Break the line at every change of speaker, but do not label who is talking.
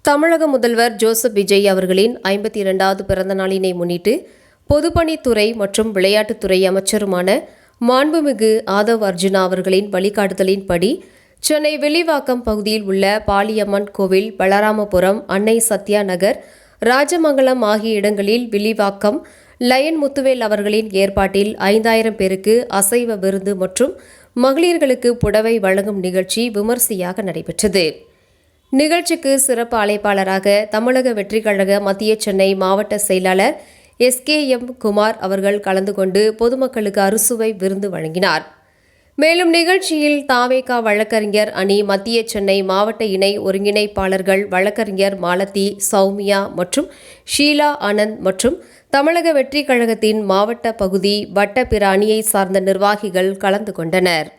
தமிழக முதல்வர் ஜோசப் விஜய் அவர்களின் 52வது பிறந்த நாளினை முன்னிட்டு பொதுப்பணித்துறை மற்றும் விளையாட்டுத்துறை அமைச்சருமான மாண்புமிகு ஆதவ் அர்ஜுனா அவர்களின் வழிகாட்டுதலின்படி சென்னை வில்லிவாக்கம் பகுதியில் உள்ள பாலியம்மன் கோவில், பலராமபுரம், அன்னை சத்யா நகர், ராஜமங்கலம் ஆகிய இடங்களில் வில்லிவாக்கம் லயன் முத்துவேல் அவர்களின் ஏற்பாட்டில் 5000 பேருக்கு அசைவ விருந்து மற்றும் மகளிர்களுக்கு புடவை வழங்கும் நிகழ்ச்சி விமரிசையாக நடைபெற்றது. நிகழ்ச்சிக்கு சிறப்பு அழைப்பாளராக தமிழக வெற்றிக் கழக மத்திய சென்னை மாவட்ட செயலாளர் SKM குமார் அவர்கள் கலந்து கொண்டு பொதுமக்களுக்கு அறுசுவை விருந்து வழங்கினார். மேலும் நிகழ்ச்சியில் தாவேகா வழக்கறிஞர் அணி, மத்திய சென்னை மாவட்ட இணை ஒருங்கிணைப்பாளர்கள் வழக்கறிஞர் மாலதி, சௌமியா மற்றும் ஷீலா ஆனந்த் மற்றும் தமிழக வெற்றிக் கழகத்தின் மாவட்ட பகுதி வட்ட பிற அணியை சார்ந்த நிர்வாகிகள் கலந்து கொண்டனர்.